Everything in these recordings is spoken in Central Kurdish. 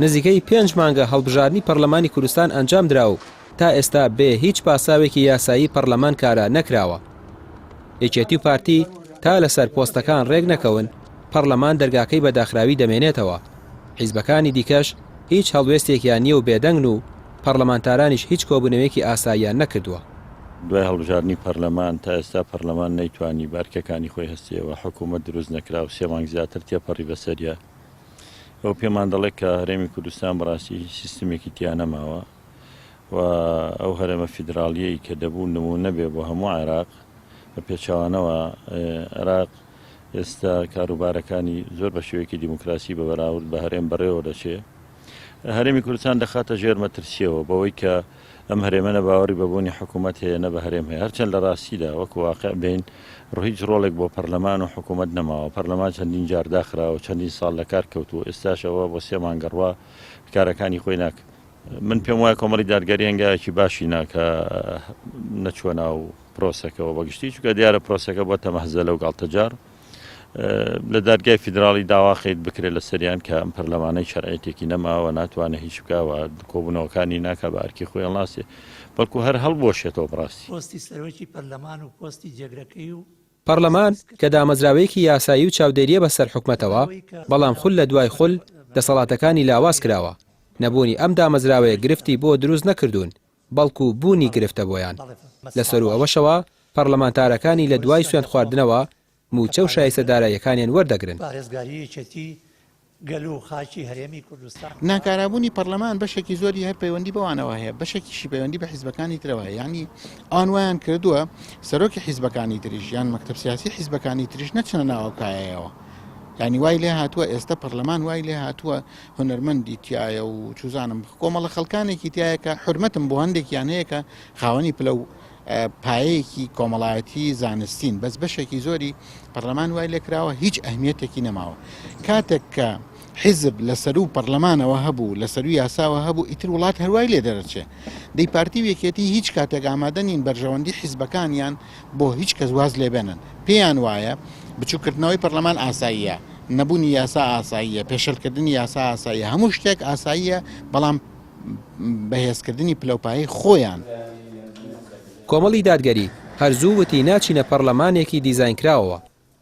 نزیکەی 5 مانگە هەڵبژاردننی پەرلەمانی کوردستان ئەنجام دراوە تا ئێستا بێ هیچ پاساوێکی یاسایی پەرلەمان کارە نەکراوە. یەکێتی و پارتی تا لەسەر پۆستەکان ڕێک نەکەون پەرلەمان دەرگاکەی بە داخراوی دەمێنێتەوە. حیزبەکانی دیکەش هیچ هەڵوێستێکیان نییە و بێدەنگن و پەرلەمانتارانیش هیچ کۆبوونەوەیەکی ئاساییان نەکردووە. دوای هەڵبژاردننی پەرلەمان تا ئێستا پەرلەمان نەیتوانی بارکەکانی خۆی هەستیەوە حکوومەت دروست نەکرا و 3 مانگ زیاتر تێپەڕی بەسەریە. ئەو پێمان دەڵێت کە هەرێمی کوردستان بەڕاستی سیستمێکی تیا نەماوە و ئەو هەرێمە فیدراالیەی کە دەبوو نمونە بێ بۆ هەموو عێراق بە پێچەوانەوە عێراق ئێستا کاروبارەکانی زۆر بە شێوەیەکی دیموکراسی بە بەراورد بە هەرێم بەڕێوە دەچێ. هەرێمی کوردستان دەخاتە ژێر مەترسیەوە بەوەی کە ئەم هەرێمەنە باوەڕی بەبوونی حکوومەت هەیە نە بە هەرێم هەیە. هەرچەند لە ڕاستیدا وەکو واقع بین ڕۆیچ ڕۆڵێک بۆ پەرلەمان و حکوومەت نەماوە. پەرلەمان چەندین جار داخراوە چەندین ساڵ لە کار کەوتووە ئێستاشەوە بۆ 3 مانگەڕوا کارەکانی خۆی ناکە. من پێم وایە کۆمەڵی دادگەری هەنگایەکی باشی ناکە نەچوە ناو پرۆسەکەەوە بەگشتی چونکە دیارە پرۆسەکە بۆ تەمەحزە لەو گاڵتەجار لە دادگای فیدراالی داواخیت بکرێت لە سەریان کە ئەم پەرلەمانەی شەرعیەتێکی نەماوە ناتوانێت هیچ بکەوە کۆبوونەوەکانی ناکە بە ئەرکی خۆی ئەڵاسی بەڵکو هەر هەڵبۆشێتەوە بڕاستی. پۆستی سەرۆکی پەرلەمان و پۆستی جێگرەکەی و پەرلەمان کە دامەزراوەیەکی یاسایی و چاودێریە بەسەر حکوومەتەوە بەڵام خول لە دوای خول دەسەڵاتەکانی لاواز کراوە. نەبوونی ئەم دامەزراوەیە گرفتی بۆ دروست نەکردوون بەڵکو بوونی گرفتە بۆیان. لەسەر ئەوەشەوە پەرلەمانتارەکانی لە دوای سوێند خواردنەوە موچە و شایستەداراییەکانیان وەردەگرن. ناکارابوونی پەرلەمان بەشێکی زۆری هەر پەیوەندی بەوانەوە هەیە بەشێکیشی پەیوەندی بە حیزبەکانی ترەوە یعنی ئانوایان کردووە سەرۆکی حیزبەکانی تریش یان مەکتەب سیاسی حیزبەکانی تریش نەچنە ناوکایەوە. ینی وای لێ هاتووە ئێستا پەرلەمان وای لێ هاتووە هونەرمەندی تایە و چوزانم کۆمەڵە خەڵکانێکی تایە کە حرمەتم بۆ هەندێکیان هەیە کە خاوەنی پلە و پایەیەکی کۆمەڵایەتی زانستین بەس بەشێکی زۆری پەرلەمان وای لێکراوە هیچ ئەهمیەتێکی نەماوە. کاتێک کە حیزب لەسەر و پەرلەمانەوە هەبوو لەسەر و یاساوە هەبوو ئیتر وڵات هەروای لێ دەرەچێ. دەی پارتی وێکێتی هیچ کاتێک ئامادە نین بەرژەوەندی حیزبەکانیان بۆ هیچ کەس واز لێ بێنن. پێیان وایە بچووکردنەوەی پەرلەمان ئاساییە نەبوونی یاسا ئاساییە پێشەلکردنی یاسا ئاساییە هەموو شتێک ئاساییە بەڵام بەهێزکردنی پلەپایی خۆیان. کۆمەڵی دادگەری هەرزوو وتی ناچینە پەرلەمانێکی دیزاینکراوەوە.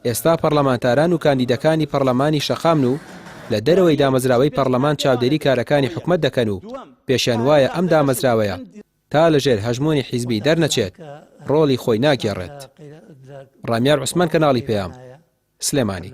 ئێستا پەرلەمانتاران و کاندیدەکانی پەرلەمانی شەقامن و لە دەرەوەی دامەزراوەی پەرلەمان چاودێری کارەکانی حکوومەت دەکەن و پێشیان وایە ئەم دامەزراوەیە تا لەژێر هەژمۆنی حیزبی دەرنەچێت ڕۆڵی خۆی ناگێڕێت. ڕامیار عوسمان کەناڵی پێیام سلێمانی.